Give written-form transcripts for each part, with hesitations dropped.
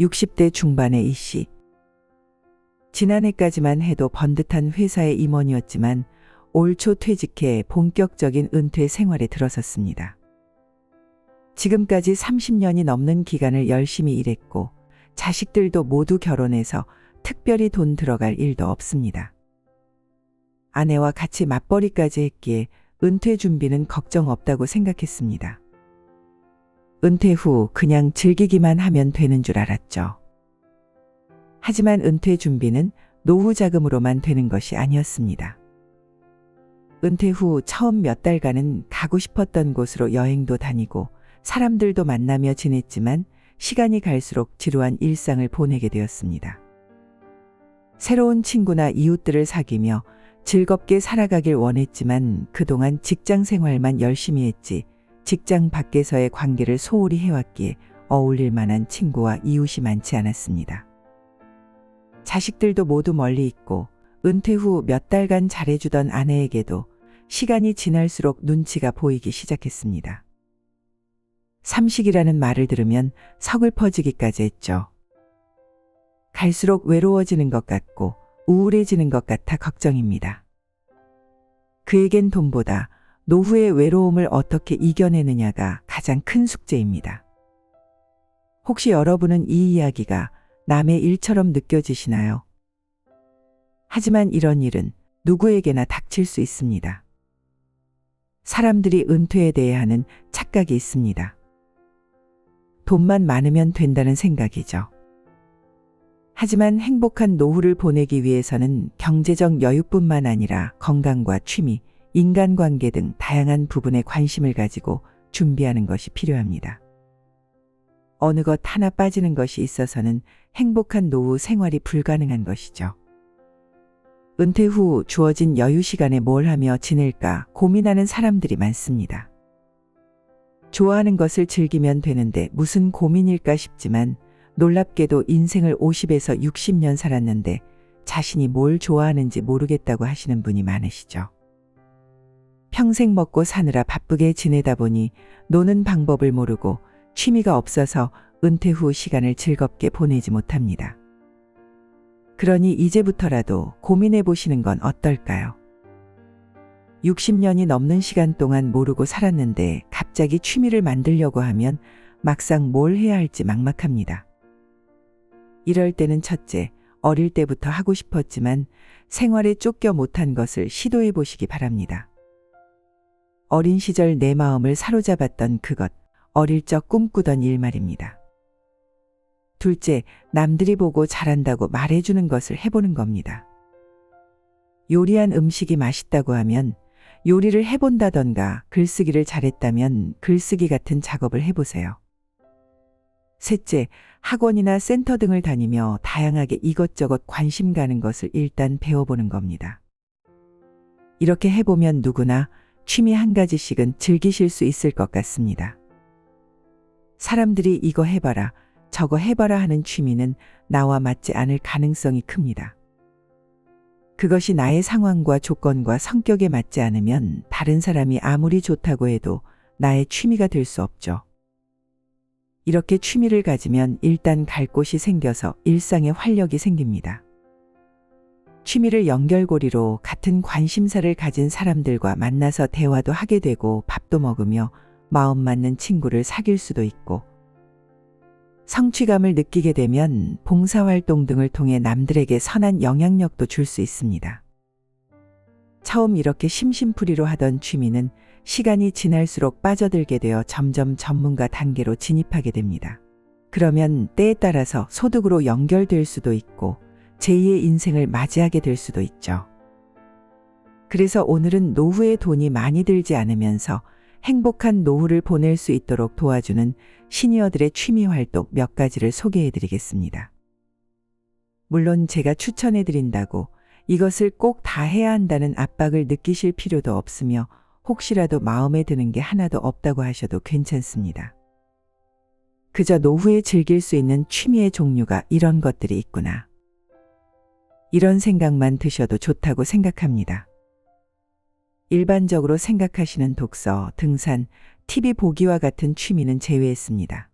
60대 중반의 이 씨. 지난해까지만 해도 번듯한 회사의 임원이었지만 올 초 퇴직해 본격적인 은퇴 생활에 들어섰습니다. 지금까지 30년이 넘는 기간을 열심히 일했고 자식들도 모두 결혼해서 특별히 돈 들어갈 일도 없습니다. 아내와 같이 맞벌이까지 했기에 은퇴 준비는 걱정 없다고 생각했습니다. 은퇴 후 그냥 즐기기만 하면 되는 줄 알았죠. 하지만 은퇴 준비는 노후 자금으로만 되는 것이 아니었습니다. 은퇴 후 처음 몇 달간은 가고 싶었던 곳으로 여행도 다니고 사람들도 만나며 지냈지만 시간이 갈수록 지루한 일상을 보내게 되었습니다. 새로운 친구나 이웃들을 사귀며 즐겁게 살아가길 원했지만 그동안 직장 생활만 열심히 했지 직장 밖에서의 관계를 소홀히 해왔기에 어울릴 만한 친구와 이웃이 많지 않았습니다. 자식들도 모두 멀리 있고 은퇴 후 몇 달간 잘해주던 아내에게도 시간이 지날수록 눈치가 보이기 시작했습니다. 삼식이라는 말을 들으면 서글퍼지기까지 했죠. 갈수록 외로워지는 것 같고 우울해지는 것 같아 걱정입니다. 그에겐 돈보다 노후의 외로움을 어떻게 이겨내느냐가 가장 큰 숙제입니다. 혹시 여러분은 이 이야기가 남의 일처럼 느껴지시나요? 하지만 이런 일은 누구에게나 닥칠 수 있습니다. 사람들이 은퇴에 대해 하는 착각이 있습니다. 돈만 많으면 된다는 생각이죠. 하지만 행복한 노후를 보내기 위해서는 경제적 여유뿐만 아니라 건강과 취미, 인간관계 등 다양한 부분에 관심을 가지고 준비하는 것이 필요합니다. 어느 것 하나 빠지는 것이 있어서는 행복한 노후 생활이 불가능한 것이죠. 은퇴 후 주어진 여유 시간에 뭘 하며 지낼까 고민하는 사람들이 많습니다. 좋아하는 것을 즐기면 되는데 무슨 고민일까 싶지만 놀랍게도 인생을 50에서 60년 살았는데 자신이 뭘 좋아하는지 모르겠다고 하시는 분이 많으시죠. 평생 먹고 사느라 바쁘게 지내다 보니 노는 방법을 모르고 취미가 없어서 은퇴 후 시간을 즐겁게 보내지 못합니다. 그러니 이제부터라도 고민해 보시는 건 어떨까요? 60년이 넘는 시간 동안 모르고 살았는데 갑자기 취미를 만들려고 하면 막상 뭘 해야 할지 막막합니다. 이럴 때는 첫째, 어릴 때부터 하고 싶었지만 생활에 쫓겨 못한 것을 시도해 보시기 바랍니다. 어린 시절 내 마음을 사로잡았던 그것, 어릴 적 꿈꾸던 일 말입니다. 둘째, 남들이 보고 잘한다고 말해주는 것을 해보는 겁니다. 요리한 음식이 맛있다고 하면 요리를 해본다던가 글쓰기를 잘했다면 글쓰기 같은 작업을 해보세요. 셋째, 학원이나 센터 등을 다니며 다양하게 이것저것 관심 가는 것을 일단 배워보는 겁니다. 이렇게 해보면 누구나 취미 한 가지씩은 즐기실 수 있을 것 같습니다. 사람들이 이거 해봐라, 저거 해봐라 하는 취미는 나와 맞지 않을 가능성이 큽니다. 그것이 나의 상황과 조건과 성격에 맞지 않으면 다른 사람이 아무리 좋다고 해도 나의 취미가 될 수 없죠. 이렇게 취미를 가지면 일단 갈 곳이 생겨서 일상에 활력이 생깁니다. 취미를 연결고리로 같은 관심사를 가진 사람들과 만나서 대화도 하게 되고 밥도 먹으며 마음 맞는 친구를 사귈 수도 있고 성취감을 느끼게 되면 봉사활동 등을 통해 남들에게 선한 영향력도 줄 수 있습니다. 처음 이렇게 심심풀이로 하던 취미는 시간이 지날수록 빠져들게 되어 점점 전문가 단계로 진입하게 됩니다. 그러면 때에 따라서 소득으로 연결될 수도 있고 제2의 인생을 맞이하게 될 수도 있죠. 그래서 오늘은 노후에 돈이 많이 들지 않으면서 행복한 노후를 보낼 수 있도록 도와주는 시니어들의 취미 활동 몇 가지를 소개해 드리겠습니다. 물론 제가 추천해 드린다고 이것을 꼭 다 해야 한다는 압박을 느끼실 필요도 없으며 혹시라도 마음에 드는 게 하나도 없다고 하셔도 괜찮습니다. 그저 노후에 즐길 수 있는 취미의 종류가 이런 것들이 있구나. 이런 생각만 드셔도 좋다고 생각합니다. 일반적으로 생각하시는 독서, 등산, TV 보기와 같은 취미는 제외했습니다.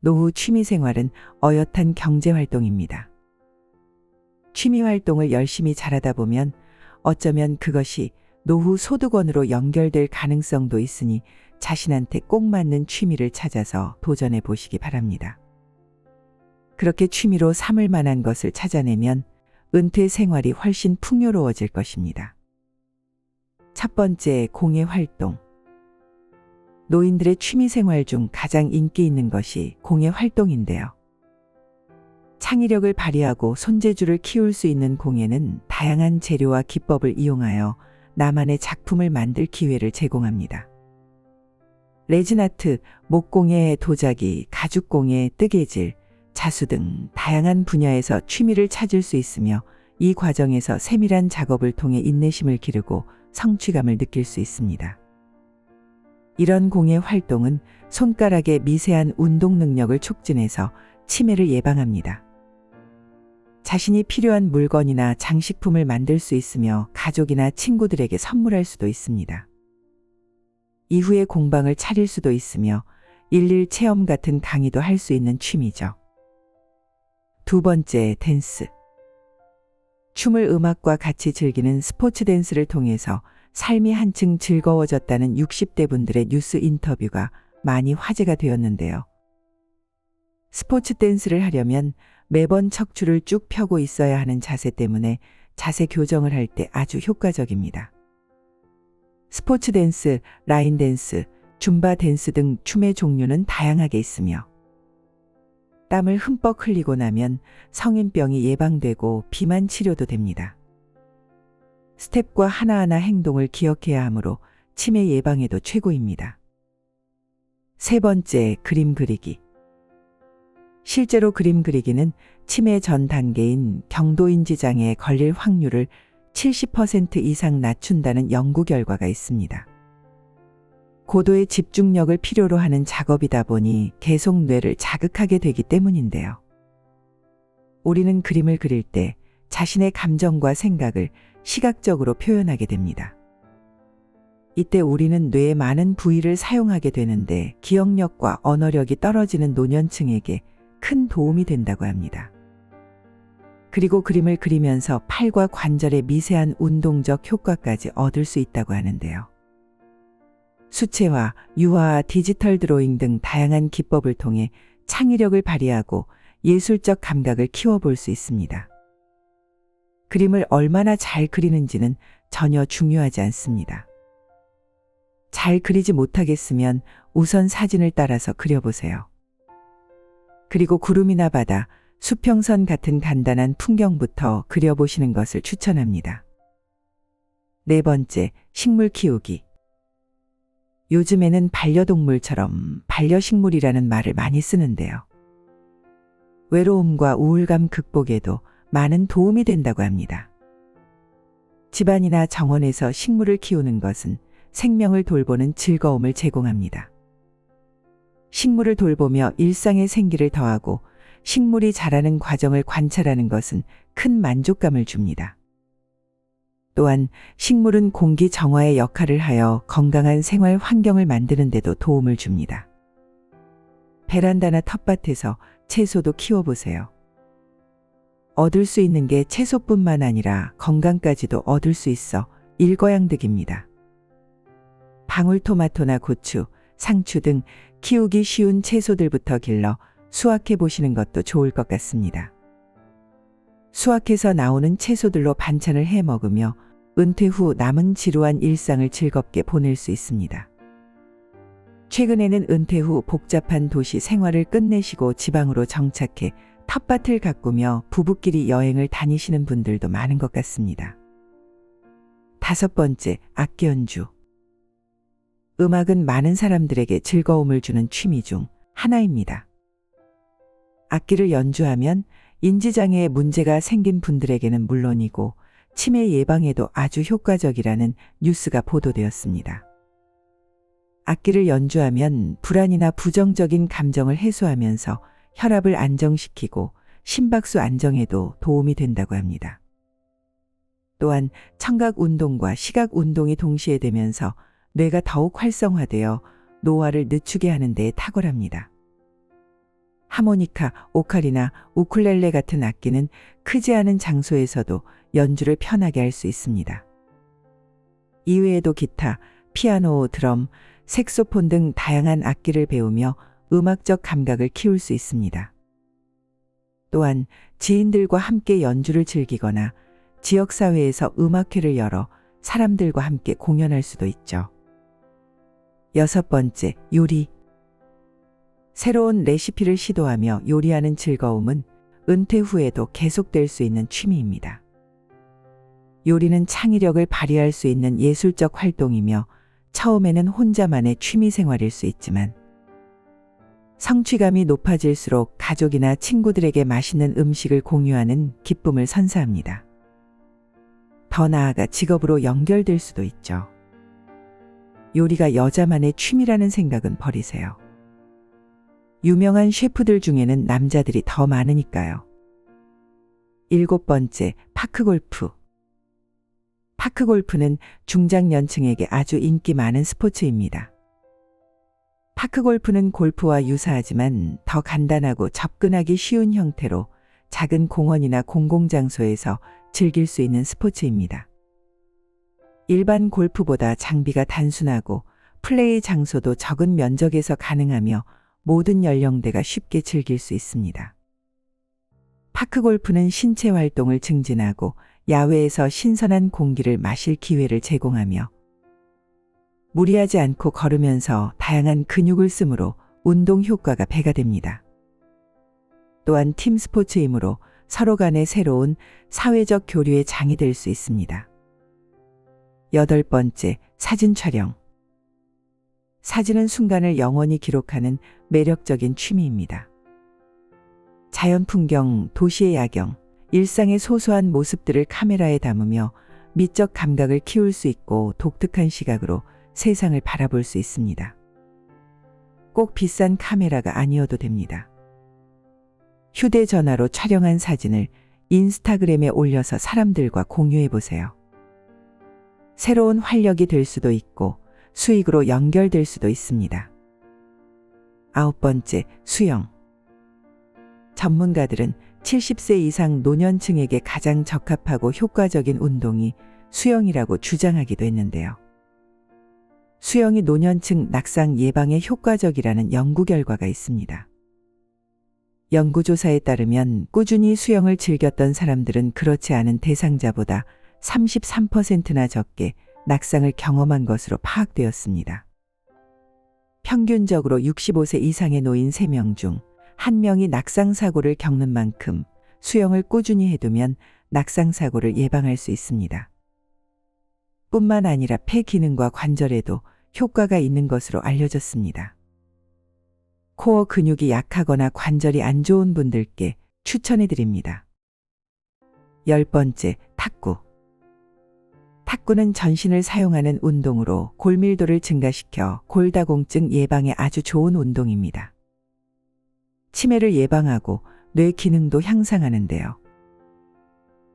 노후 취미생활은 어엿한 경제활동입니다. 취미활동을 열심히 잘하다 보면 어쩌면 그것이 노후 소득원으로 연결될 가능성도 있으니 자신한테 꼭 맞는 취미를 찾아서 도전해 보시기 바랍니다. 그렇게 취미로 삼을 만한 것을 찾아내면 은퇴 생활이 훨씬 풍요로워질 것입니다. 첫 번째, 공예 활동. 노인들의 취미 생활 중 가장 인기 있는 것이 공예 활동인데요. 창의력을 발휘하고 손재주를 키울 수 있는 공예는 다양한 재료와 기법을 이용하여 나만의 작품을 만들 기회를 제공합니다. 레진아트, 목공예, 도자기, 가죽공예, 뜨개질, 자수 등 다양한 분야에서 취미를 찾을 수 있으며 이 과정에서 세밀한 작업을 통해 인내심을 기르고 성취감을 느낄 수 있습니다. 이런 공예 활동은 손가락의 미세한 운동 능력을 촉진해서 치매를 예방합니다. 자신이 필요한 물건이나 장식품을 만들 수 있으며 가족이나 친구들에게 선물할 수도 있습니다. 이후에 공방을 차릴 수도 있으며 일일 체험 같은 강의도 할 수 있는 취미죠. 두 번째, 댄스. 춤을 음악과 같이 즐기는 스포츠 댄스를 통해서 삶이 한층 즐거워졌다는 60대 분들의 뉴스 인터뷰가 많이 화제가 되었는데요. 스포츠 댄스를 하려면 매번 척추를 쭉 펴고 있어야 하는 자세 때문에 자세 교정을 할 때 아주 효과적입니다. 스포츠 댄스, 라인 댄스, 줌바 댄스 등 춤의 종류는 다양하게 있으며 땀을 흠뻑 흘리고 나면 성인병이 예방되고 비만 치료도 됩니다. 스텝과 하나하나 행동을 기억해야 하므로 치매 예방에도 최고입니다. 세 번째, 그림 그리기. 실제로 그림 그리기는 치매 전 단계인 경도인지 장애에 걸릴 확률을 70% 이상 낮춘다는 연구 결과가 있습니다. 고도의 집중력을 필요로 하는 작업이다 보니 계속 뇌를 자극하게 되기 때문인데요. 우리는 그림을 그릴 때 자신의 감정과 생각을 시각적으로 표현하게 됩니다. 이때 우리는 뇌의 많은 부위를 사용하게 되는데 기억력과 언어력이 떨어지는 노년층에게 큰 도움이 된다고 합니다. 그리고 그림을 그리면서 팔과 관절의 미세한 운동적 효과까지 얻을 수 있다고 하는데요. 수채화, 유화, 디지털 드로잉 등 다양한 기법을 통해 창의력을 발휘하고 예술적 감각을 키워볼 수 있습니다. 그림을 얼마나 잘 그리는지는 전혀 중요하지 않습니다. 잘 그리지 못하겠으면 우선 사진을 따라서 그려보세요. 그리고 구름이나 바다, 수평선 같은 간단한 풍경부터 그려보시는 것을 추천합니다. 네 번째, 식물 키우기. 요즘에는 반려동물처럼 반려식물이라는 말을 많이 쓰는데요. 외로움과 우울감 극복에도 많은 도움이 된다고 합니다. 집안이나 정원에서 식물을 키우는 것은 생명을 돌보는 즐거움을 제공합니다. 식물을 돌보며 일상의 생기를 더하고 식물이 자라는 과정을 관찰하는 것은 큰 만족감을 줍니다. 또한 식물은 공기 정화의 역할을 하여 건강한 생활 환경을 만드는 데도 도움을 줍니다. 베란다나 텃밭에서 채소도 키워보세요. 얻을 수 있는 게 채소뿐만 아니라 건강까지도 얻을 수 있어 일거양득입니다. 방울토마토나 고추, 상추 등 키우기 쉬운 채소들부터 길러 수확해 보시는 것도 좋을 것 같습니다. 수확해서 나오는 채소들로 반찬을 해 먹으며 은퇴 후 남은 지루한 일상을 즐겁게 보낼 수 있습니다. 최근에는 은퇴 후 복잡한 도시 생활을 끝내시고 지방으로 정착해 텃밭을 가꾸며 부부끼리 여행을 다니시는 분들도 많은 것 같습니다. 다섯 번째, 악기 연주. 음악은 많은 사람들에게 즐거움을 주는 취미 중 하나입니다. 악기를 연주하면 인지장애에 문제가 생긴 분들에게는 물론이고 치매 예방에도 아주 효과적이라는 뉴스가 보도되었습니다. 악기를 연주하면 불안이나 부정적인 감정을 해소하면서 혈압을 안정시키고 심박수 안정에도 도움이 된다고 합니다. 또한 청각 운동과 시각 운동이 동시에 되면서 뇌가 더욱 활성화되어 노화를 늦추게 하는 데에 탁월합니다. 하모니카, 오카리나, 우쿨렐레 같은 악기는 크지 않은 장소에서도 연주를 편하게 할 수 있습니다. 이외에도 기타, 피아노, 드럼, 색소폰 등 다양한 악기를 배우며 음악적 감각을 키울 수 있습니다. 또한 지인들과 함께 연주를 즐기거나 지역사회에서 음악회를 열어 사람들과 함께 공연할 수도 있죠. 6번째, 요리. 새로운 레시피를 시도하며 요리하는 즐거움은 은퇴 후에도 계속될 수 있는 취미입니다. 요리는 창의력을 발휘할 수 있는 예술적 활동이며 처음에는 혼자만의 취미 생활일 수 있지만 성취감이 높아질수록 가족이나 친구들에게 맛있는 음식을 공유하는 기쁨을 선사합니다. 더 나아가 직업으로 연결될 수도 있죠. 요리가 여자만의 취미라는 생각은 버리세요. 유명한 셰프들 중에는 남자들이 더 많으니까요. 7번째, 파크골프. 파크골프는 중장년층에게 아주 인기 많은 스포츠입니다. 파크골프는 골프와 유사하지만 더 간단하고 접근하기 쉬운 형태로 작은 공원이나 공공장소에서 즐길 수 있는 스포츠입니다. 일반 골프보다 장비가 단순하고 플레이 장소도 적은 면적에서 가능하며 모든 연령대가 쉽게 즐길 수 있습니다. 파크골프는 신체 활동을 증진하고 야외에서 신선한 공기를 마실 기회를 제공하며 무리하지 않고 걸으면서 다양한 근육을 쓰므로 운동 효과가 배가 됩니다. 또한 팀 스포츠이므로 서로 간의 새로운 사회적 교류의 장이 될 수 있습니다. 8번째, 사진 촬영. 사진은 순간을 영원히 기록하는 매력적인 취미입니다. 자연 풍경, 도시의 야경, 일상의 소소한 모습들을 카메라에 담으며 미적 감각을 키울 수 있고 독특한 시각으로 세상을 바라볼 수 있습니다. 꼭 비싼 카메라가 아니어도 됩니다. 휴대전화로 촬영한 사진을 인스타그램에 올려서 사람들과 공유해 보세요. 새로운 활력이 될 수도 있고 수익으로 연결될 수도 있습니다. 9번째, 수영. 전문가들은 70세 이상 노년층에게 가장 적합하고 효과적인 운동이 수영이라고 주장하기도 했는데요. 수영이 노년층 낙상 예방에 효과적이라는 연구 결과가 있습니다. 연구조사에 따르면 꾸준히 수영을 즐겼던 사람들은 그렇지 않은 대상자보다 33%나 적게 낙상을 경험한 것으로 파악되었습니다. 평균적으로 65세 이상의 노인 3명 중 1명이 낙상사고를 겪는 만큼 수영을 꾸준히 해두면 낙상사고를 예방할 수 있습니다. 뿐만 아니라 폐 기능과 관절에도 효과가 있는 것으로 알려졌습니다. 코어 근육이 약하거나 관절이 안 좋은 분들께 추천해 드립니다. 10번째, 탁구. 탁구는 전신을 사용하는 운동으로 골밀도를 증가시켜 골다공증 예방에 아주 좋은 운동입니다. 치매를 예방하고 뇌 기능도 향상하는데요.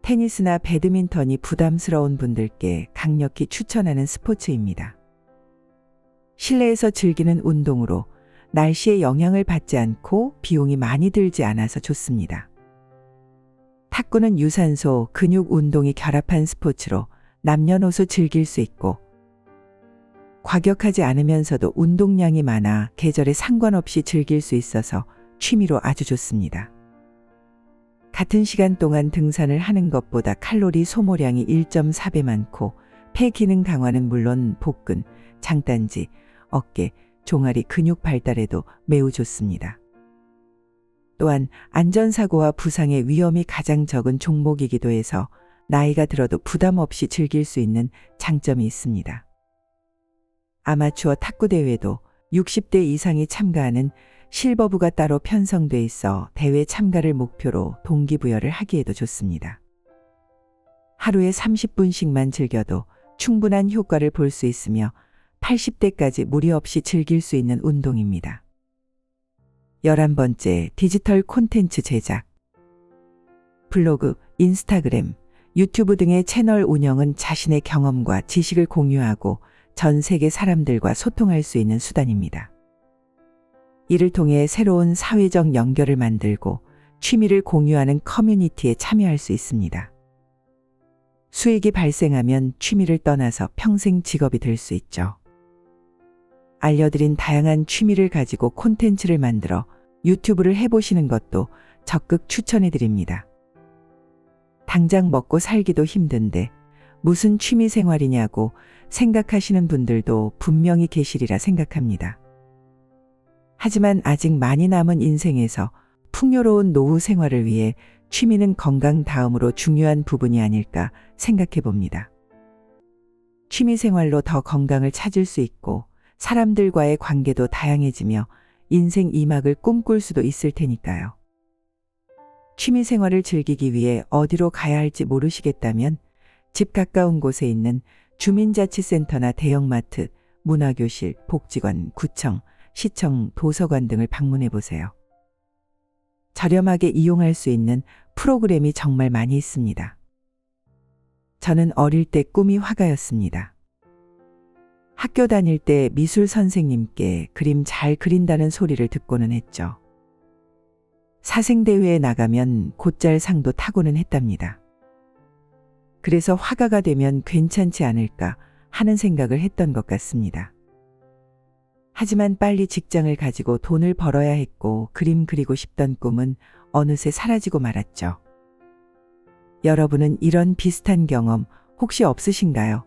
테니스나 배드민턴이 부담스러운 분들께 강력히 추천하는 스포츠입니다. 실내에서 즐기는 운동으로 날씨의 영향을 받지 않고 비용이 많이 들지 않아서 좋습니다. 탁구는 유산소, 근육 운동이 결합한 스포츠로 남녀노소 즐길 수 있고 과격하지 않으면서도 운동량이 많아 계절에 상관없이 즐길 수 있어서 취미로 아주 좋습니다. 같은 시간 동안 등산을 하는 것보다 칼로리 소모량이 1.4배 많고 폐 기능 강화는 물론 복근, 장단지, 어깨, 종아리 근육 발달에도 매우 좋습니다. 또한 안전사고와 부상의 위험이 가장 적은 종목이기도 해서 나이가 들어도 부담 없이 즐길 수 있는 장점이 있습니다. 아마추어 탁구 대회도 60대 이상이 참가하는 실버부가 따로 편성돼 있어 대회 참가를 목표로 동기부여를 하기에도 좋습니다. 하루에 30분씩만 즐겨도 충분한 효과를 볼 수 있으며 80대까지 무리 없이 즐길 수 있는 운동입니다. 11번째, 디지털 콘텐츠 제작. 블로그, 인스타그램, 유튜브 등의 채널 운영은 자신의 경험과 지식을 공유하고 전 세계 사람들과 소통할 수 있는 수단입니다. 이를 통해 새로운 사회적 연결을 만들고 취미를 공유하는 커뮤니티에 참여할 수 있습니다. 수익이 발생하면 취미를 떠나서 평생 직업이 될 수 있죠. 알려드린 다양한 취미를 가지고 콘텐츠를 만들어 유튜브를 해보시는 것도 적극 추천해드립니다. 당장 먹고 살기도 힘든데 무슨 취미 생활이냐고 생각하시는 분들도 분명히 계시리라 생각합니다. 하지만 아직 많이 남은 인생에서 풍요로운 노후 생활을 위해 취미는 건강 다음으로 중요한 부분이 아닐까 생각해 봅니다. 취미 생활로 더 건강을 찾을 수 있고 사람들과의 관계도 다양해지며 인생 2막을 꿈꿀 수도 있을 테니까요. 취미 생활을 즐기기 위해 어디로 가야 할지 모르시겠다면 집 가까운 곳에 있는 주민자치센터나 대형마트, 문화교실, 복지관, 구청, 시청, 도서관 등을 방문해 보세요. 저렴하게 이용할 수 있는 프로그램이 정말 많이 있습니다. 저는 어릴 때 꿈이 화가였습니다. 학교 다닐 때 미술 선생님께 그림 잘 그린다는 소리를 듣고는 했죠. 사생대회에 나가면 곧잘 상도 타고는 했답니다. 그래서 화가가 되면 괜찮지 않을까 하는 생각을 했던 것 같습니다. 하지만 빨리 직장을 가지고 돈을 벌어야 했고 그림 그리고 싶던 꿈은 어느새 사라지고 말았죠. 여러분은 이런 비슷한 경험 혹시 없으신가요?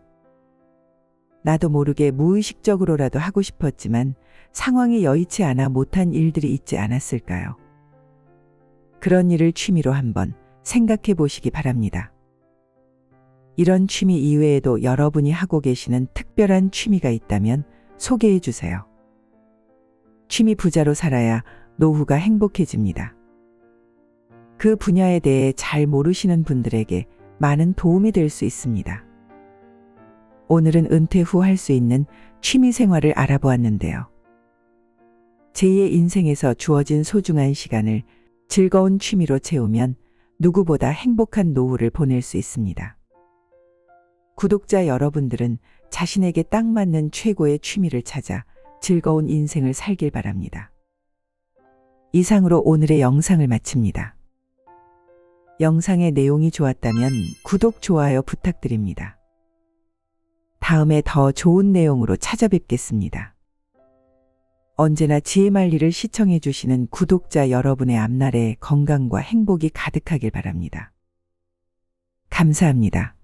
나도 모르게 무의식적으로라도 하고 싶었지만 상황이 여의치 않아 못한 일들이 있지 않았을까요? 그런 일을 취미로 한번 생각해 보시기 바랍니다. 이런 취미 이외에도 여러분이 하고 계시는 특별한 취미가 있다면 소개해 주세요. 취미 부자로 살아야 노후가 행복해집니다. 그 분야에 대해 잘 모르시는 분들에게 많은 도움이 될 수 있습니다. 오늘은 은퇴 후 할 수 있는 취미 생활을 알아보았는데요. 제2의 인생에서 주어진 소중한 시간을 즐거운 취미로 채우면 누구보다 행복한 노후를 보낼 수 있습니다. 구독자 여러분들은 자신에게 딱 맞는 최고의 취미를 찾아 즐거운 인생을 살길 바랍니다. 이상으로 오늘의 영상을 마칩니다. 영상의 내용이 좋았다면 구독, 좋아요 부탁드립니다. 다음에 더 좋은 내용으로 찾아뵙겠습니다. 언제나 지혜만리를 시청해 주시는 구독자 여러분의 앞날에 건강과 행복이 가득하길 바랍니다. 감사합니다.